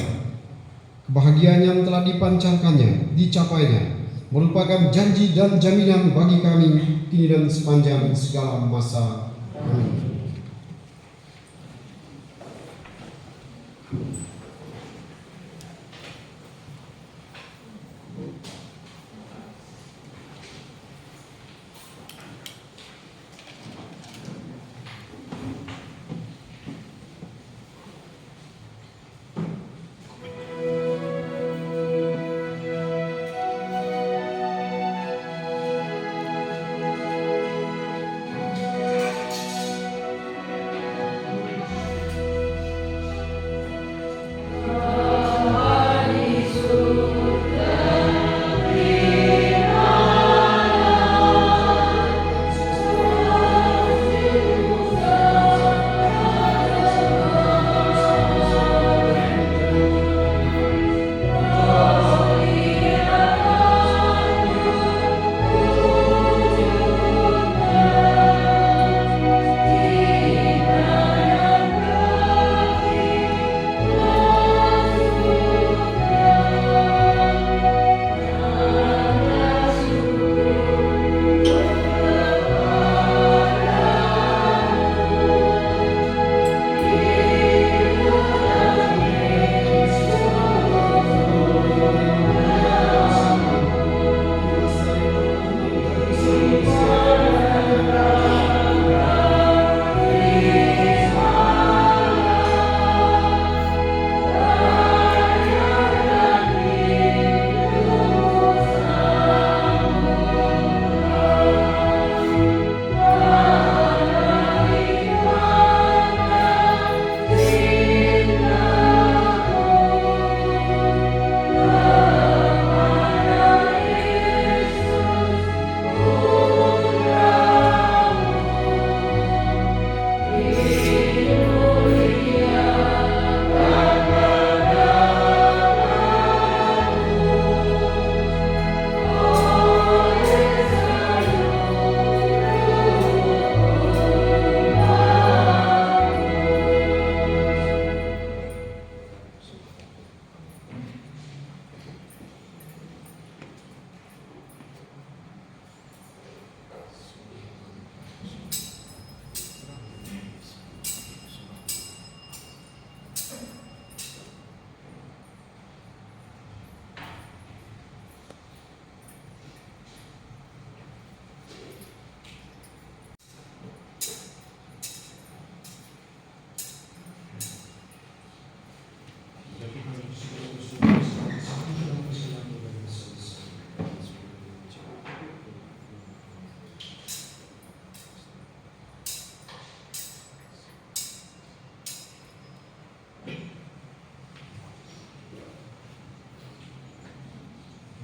Kebahagiaan yang telah dipancarkannya, dicapainya, merupakan janji dan jaminan bagi kami kini dan sepanjang segala masa. Amin.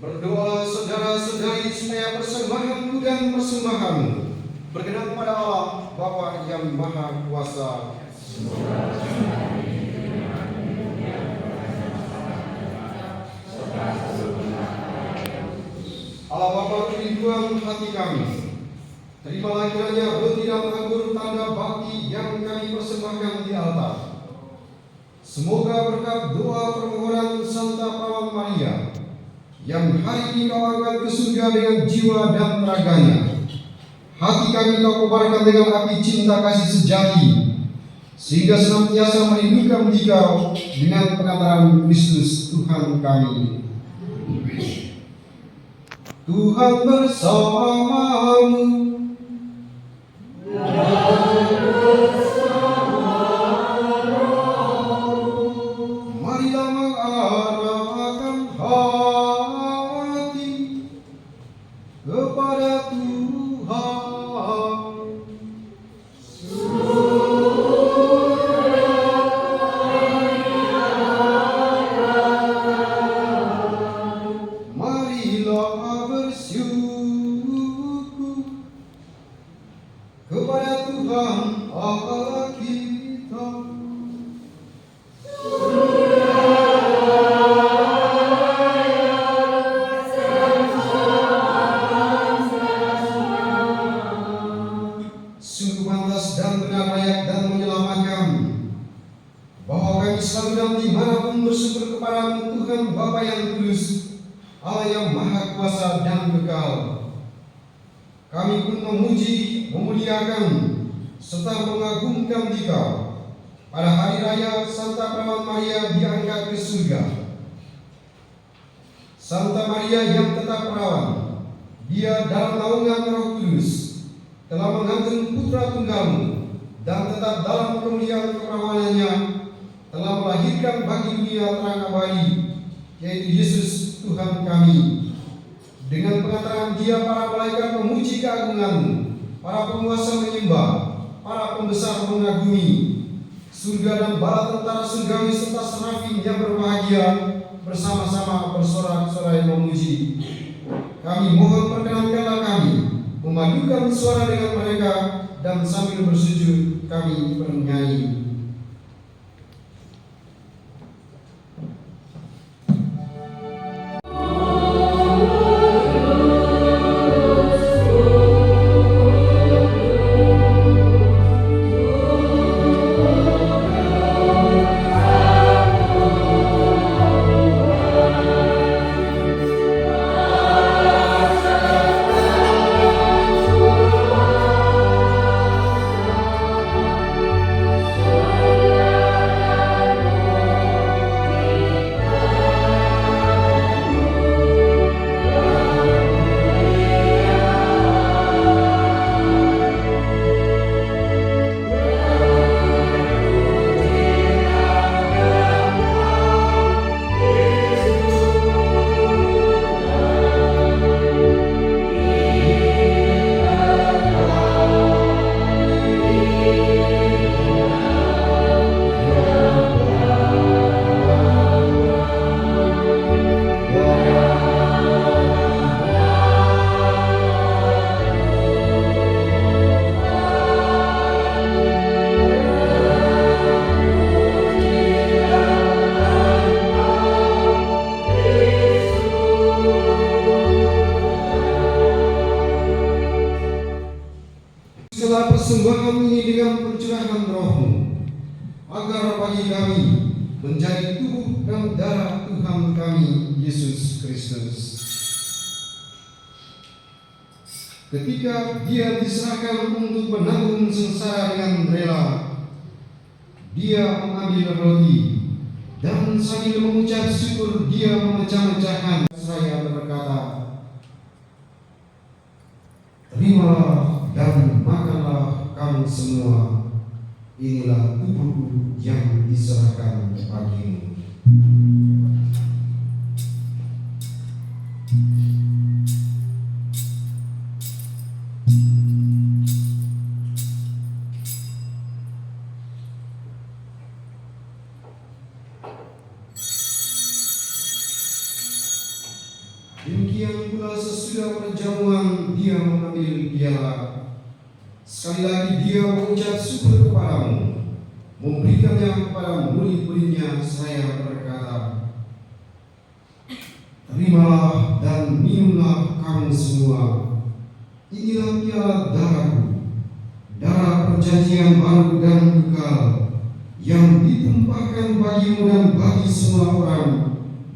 Berdoa saudara-saudari supaya persembahanku dan persembahanmu berkenan pada Allah Bapa yang Maha Kuasa. Allah Bapa kerinduan hati kami, terimalah kiranya roti dan anggur tanda bakti yang kami persembahkan di altar. Semoga berkat doa permohonan Santa Perawan Maria yang hari ini kau angkat ke surga dengan jiwa dan raganya, hati kami kau kobarkan dengan api cinta kasih sejati, sehingga senantiasa merindukan Dikau dengan pengantaran Kristus Tuhan kami. Tuhan bersamamu. Marilah mengarahkan hati kepada Tuhan. Marilah bersyukur kepada Tuhan Allah kita. Sungguh pantas dan benar layak dan menyelamatkan bahwa kami selalu dan dimanapun bersyukur kepada Tuhan Bapa yang kudus, Allah yang Maha Kuasa dan kekal. Kami pun memuji, memuliakan, serta mengagungkan Dikau pada hari raya Santa Perawan Maria diangkat ke surga. Santa Maria yang tetap perawan, dia dalam naungan Roh Kudus telah mengandung putra tunggalmu dan tetap dalam kemuliaan keperawanannya telah melahirkan bagi dunia terang abadi, yaitu Yesus Tuhan kami. Dengan pengantaran dia para malaikat memuji keagunganmu, para penguasa menyembah, para pembesar mengagumi, surga dan bala tentara surgawi serta serafim yang berbahagia bersama-sama bersorak-sorai memuji. Kami mohon perkenankanlah kami memadukan suara dengan mereka dan sambil bersujud kami bernyanyi. Setelah persembahan ini dengan pencurahan Roh-Mu, agar bagi kami menjadi tubuh dan darah Tuhan kami Yesus Kristus. Ketika dia diserahkan untuk menanggung sengsara dengan rela, dia mengambil roti dan sambil mengucap syukur dia memecah-mecahkan seraya berkata, "Terimalah dan makanlah kamu semua, inilah tubuhku yang diserahkan bagimu." Demikian pula sesudah perjamuan dia mengambil piala. Sekali lagi dia mengucap syukur kepadamu, memberikannya kepada murid-muridnya, saya berkata, terimalah dan minumlah kamu semua. Inilah piala darahku, darah perjanjian baru dan kekal, yang ditumpahkan bagimu dan bagi semua orang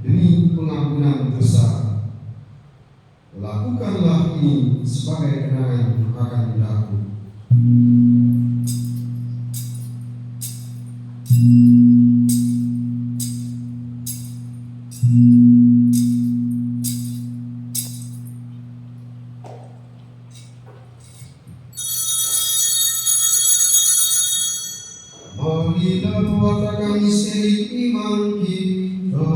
demi pengampunan dosa. Lakukanlah ini sebagai kenangan akan aku. Marilah mewartakan misteri iman kita.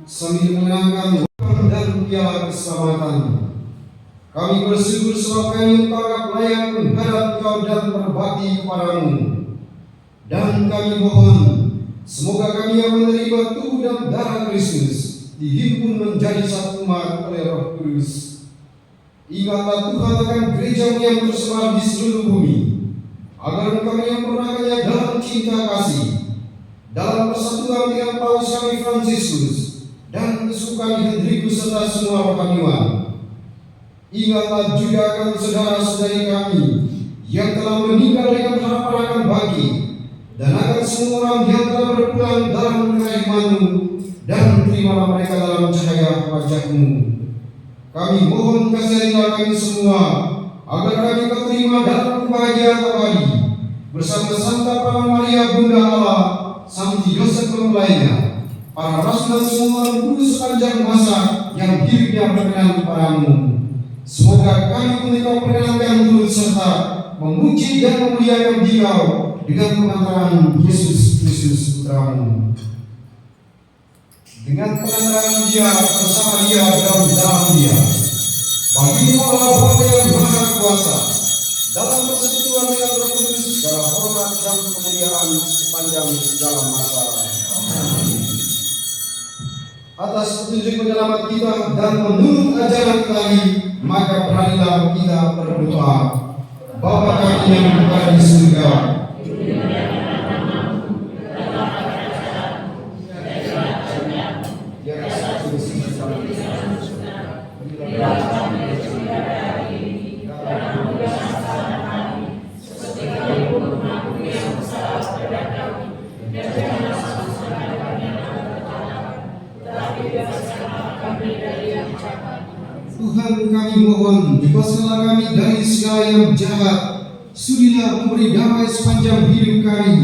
Sambil menangkan dan piala keselamatan, kami bersyukur sebab kami menganggap layak menghadap Kau dan berbakti kepadamu. Dan kami mohon, semoga kami yang menerima tubuh dan darah Kristus dihimpun menjadi satu umat oleh Roh Kudus. Ingatlah Tuhan akan gereja-Mu yang tersebar di seluruh bumi, agar kami yang menakannya dalam cinta kasih, dalam persatuan dengan Paus kami Fransiskus dan kesukaan Hendrikus serta semua rohaniwan. Ingatlah juga akan saudara-saudari kami yang telah meninggal dengan harapan akan bagi, dan akan semua orang yang telah berpulang dalam kerajaan-Mu, dan terimalah mereka dalam cahaya wajah-Mu. Kami mohon kasihanilah kami semua, agar kami terima dalam kebahagiaan abadi bersama Santa Para Maria Bunda Allah, Santi Yosef mempelainya, para rasul dan semua orang kudus sepanjang masa yang hidupnya berkenan kepadamu. Semoga kami pun Kau perkenankan turut serta memuji dan memuliakan Dikau dengan pengantaran Yesus Kristus Putra-Mu. Dengan pengantaran Dia, bersama Dia, dan dalam Dia, bagi-Mu Allah Bapa yang Maha Kuasa, dalam persekutuan dengan Roh Kudus, segala hormat dan kemuliaan sepanjang segala masa. Amin. Atas petunjuk penyelamat kita dan menurut ajaran Ilahi, maka beranilah kita berdoa. Bapa kami yang berada di surga, Tuhan kami mohon, bebaskanlah kami dari segala yang jahat. Sudilah memberi damai sepanjang hidup kami,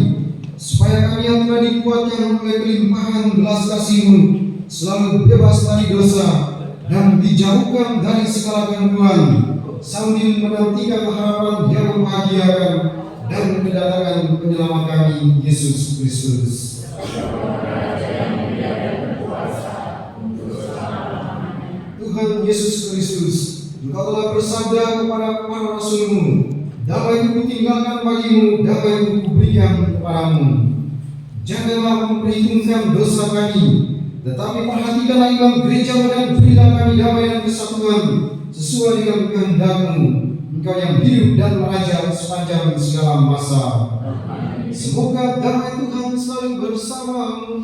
supaya kami yang telah dikuatkan oleh kelimpahan belas kasih-Mu selalu bebas dari dosa dan dijauhkan dari segala gangguan, sambil menantikan harapan yang membahagiakan dan kedatangan penyelamat kami, Yesus Kristus. Tuhan Yesus Kristus, Engkau telah bersabda kepada para rasul-Mu, damai-Ku tinggalkan bagimu, damai-Ku kuberikan kepadamu. Janganlah memperhitungkan dosa kami, tetapi perhatikanlah iman gereja-Mu dan berilah kami damai dan kesatuan sesuai dengan kehendak-Mu, Engkau yang hidup dan meraja sepanjang segala masa. Semoga damai Tuhan selalu bersama-Mu.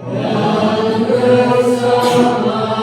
Dan bersama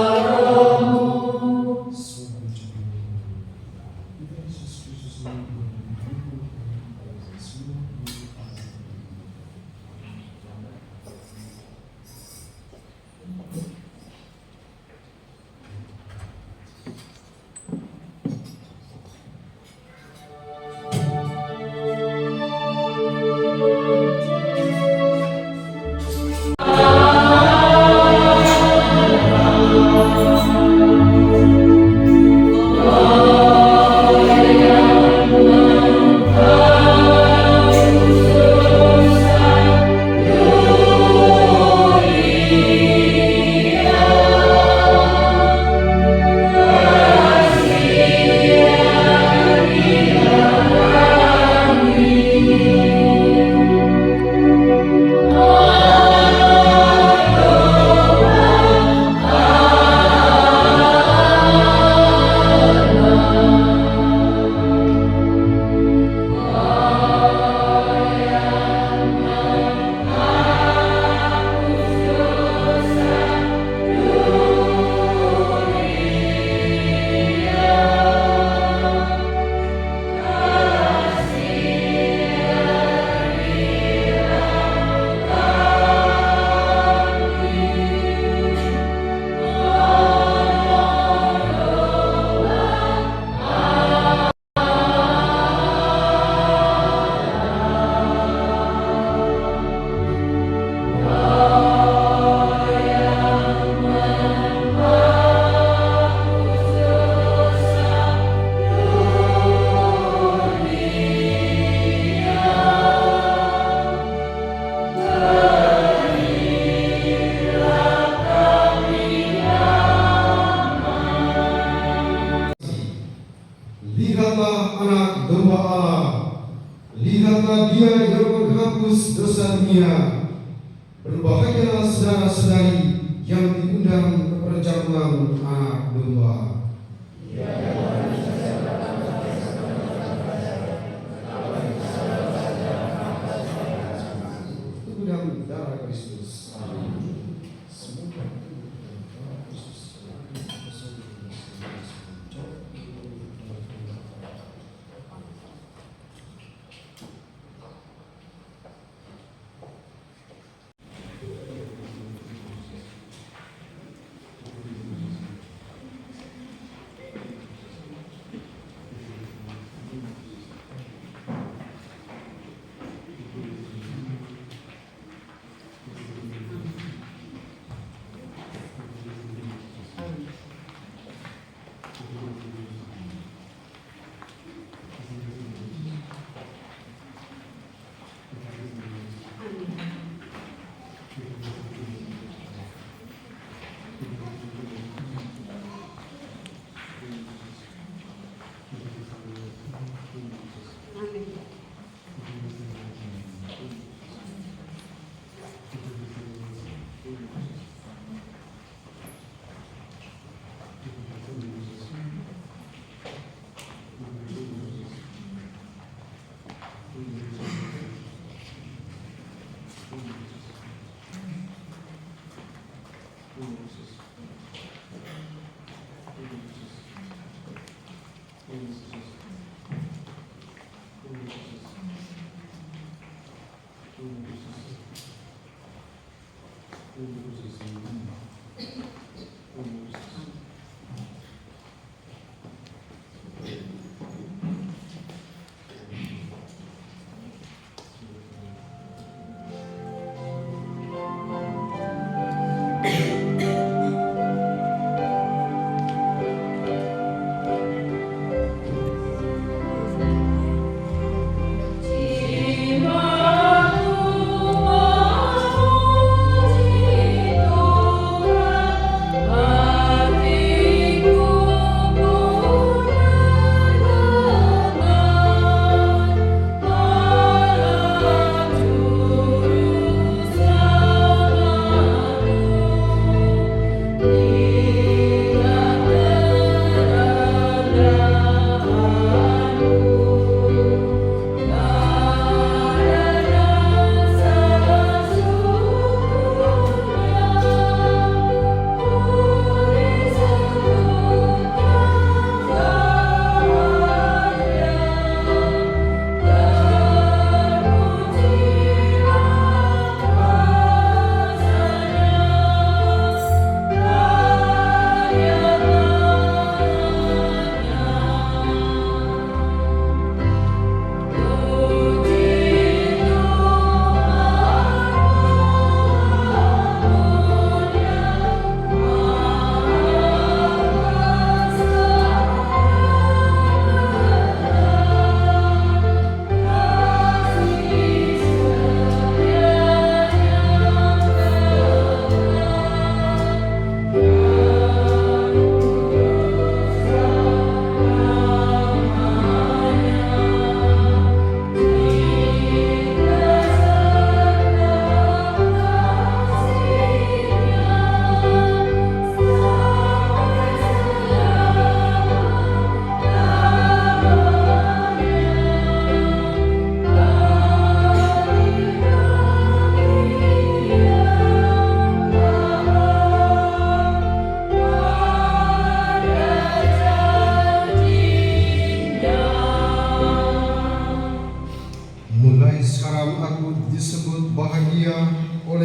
dunia, berbahagialah saudara-saudari yang diundang ke perjamuan Anak Domba. Tubuh dan darah Kristus. Semoga darah Kristus.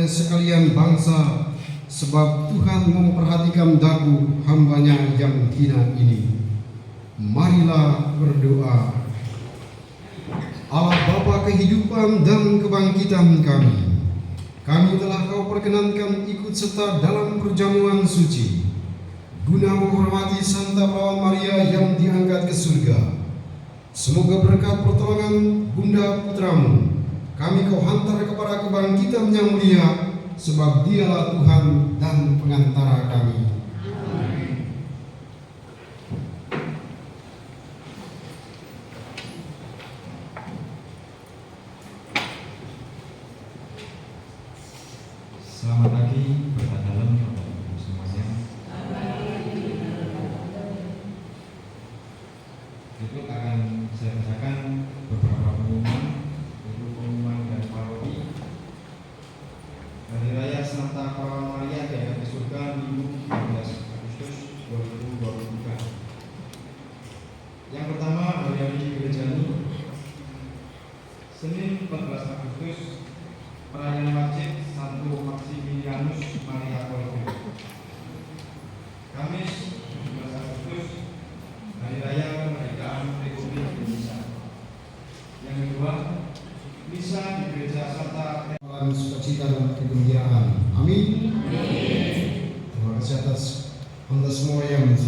sekalian bangsa, sebab Tuhan memperhatikan dagu hamba-Nya yang hina ini. Marilah berdoa. Allah Bapa kehidupan dan kebangkitan kami, kami telah Kau perkenankan ikut serta dalam perjamuan suci, guna menghormati Santa Perawan Maria yang diangkat ke surga. Semoga berkat pertolongan Bunda Putramu, kami Kau hantar kepada kebangkitan yang mulia, sebab Dialah Tuhan dan pengantara kami.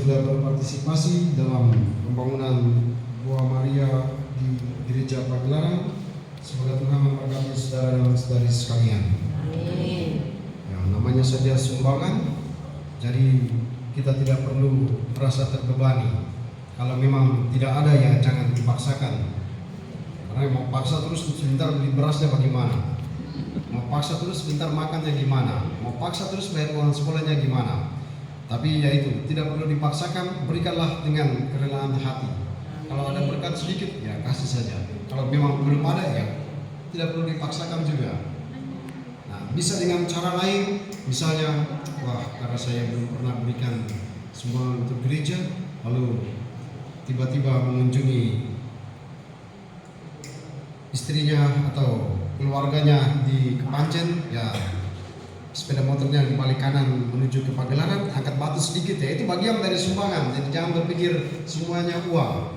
sudah berpartisipasi dalam pembangunan Gua Maria di Gereja Pagelaran. Semoga Tuhan memberkati saudara dan saudari sekalian. Ya, namanya saja sumbangan, jadi kita tidak perlu merasa terbebani. Kalau memang tidak ada ya jangan dipaksakan. Karena mau paksa terus sebentar beli berasnya bagaimana? Mau paksa terus sebentar makannya gimana? Mau paksa terus bayar uang sekolahnya gimana? Tapi ya itu tidak perlu dipaksakan, berikanlah dengan kerelaan hati. Kalau ada berkat sedikit ya kasih saja. Kalau memang belum ada ya tidak perlu dipaksakan juga. Nah, bisa dengan cara lain, misalnya karena saya belum pernah berikan semua untuk gereja, lalu tiba-tiba mengunjungi istrinya atau keluarganya di Kepancen, ya sepeda motornya di balik kanan menuju ke Pagelaran, angkat batu sedikit ya, itu bagian dari sumbangan. Jadi jangan berpikir semuanya uang.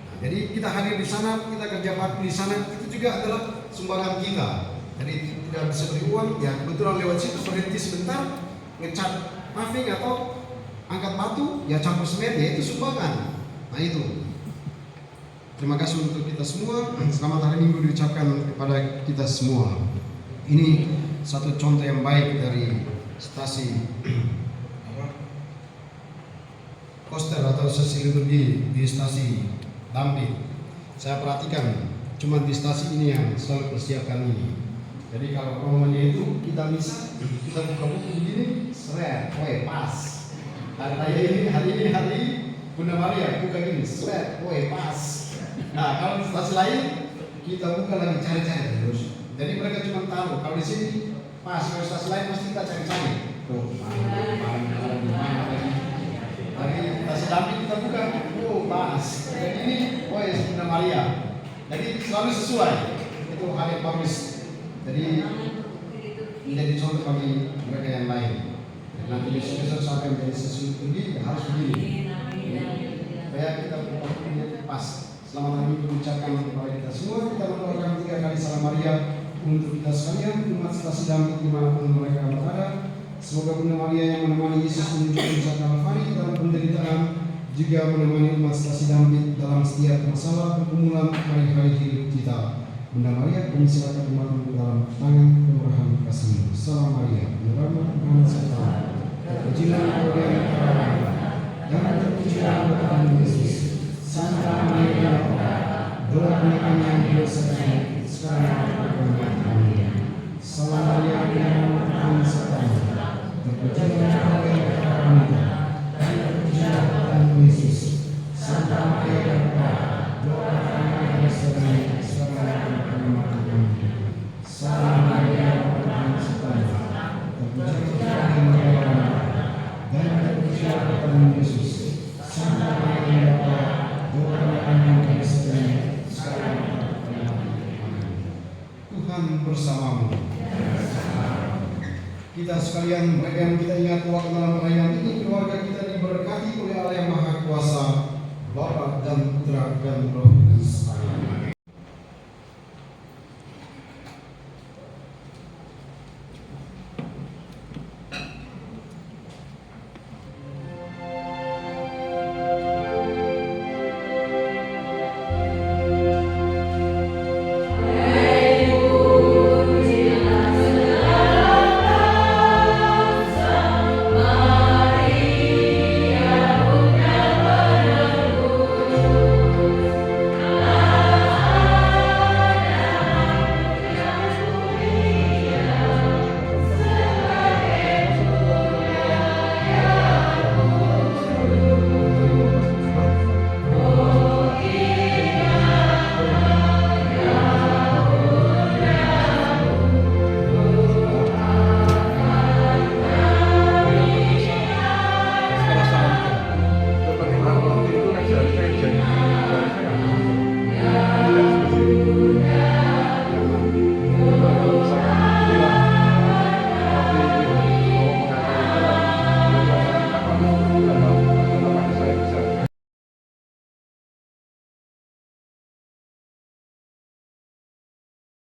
Nah, jadi kita hadir di sana, kita kerja bakti di sana, itu juga adalah sumbangan kita. Jadi tidak bisa beri uang, ya kebetulan lewat situ berhenti sebentar, ngecat paving atau angkat batu, ya campur semen, ya itu sumbangan. Nah itu. Terima kasih untuk kita semua. Selamat hari Minggu diucapkan kepada kita semua. Ini satu contoh yang baik dari stasi koster atau sesi liturgi di stasi Dampit. Saya perhatikan cuma di stasi ini yang selalu persiapkan ini. Jadi kalau romannya itu kita bisa kita buka buku begini, seret, pas. Hari ini Bunda Maria buka gini, seret, pas. Nah kalau di stasi lain kita buka lagi cari-cari terus. Jadi mereka cuma tahu kalau di sini pas, kalau stasi lain pasti kita cari-cari. Oh, mana lagi. Lagi stasi Dampit kita buka, pas. Jadi ini, Bunda Maria. Jadi selalu sesuai. Itu hal yang bagus. Jadi menjadi contoh bagi mereka yang lain. Nanti besok sampai menjadi sesuatu ini harus begini. Supaya kita punya pas. Selamat hari Minggu ucapkan kepada kita semua. Kita mendoakan 3 kali salam Maria untuk kita sekalian, umat stasi Dampit dimanapun mereka berada. Semoga Bunda Maria yang menemani Yesus menuju puncak Kalvari dalam penderitaan juga menemani umat stasi Dampit dalam setiap masalah pergumulan hari-hari hidup kita. Bunda Maria, kami silakan umatmu dalam tangan kemurahan kasih-Mu. Salam Maria, Bunda Tuhan serta terpujilah Engkau di antara wanita, dan terpujilah Tuhan Yesus. Santa Maria, doakan kami yang berdosa sekarang dan pada waktu kami. Salam Maria, Tuhan serta terpujilah Engkau di antara wanita, dan terpujilah Tuhan Yesus. Santa Maria, doakan kami yang berdosa sekarang dan pada waktu kami. Salam Maria, Tuhan serta terpujilah Engkau di antara wanita, dan terpujilah Tuhan Yesus. Santa Maria, Tuhan bersamamu. Kita sekalian, mereka yang kita ingat waktu dalam perayaan ini, keluarga kita diberkati oleh Allah yang Maha Kuasa, Bapa dan Putra dan Roh Kudus.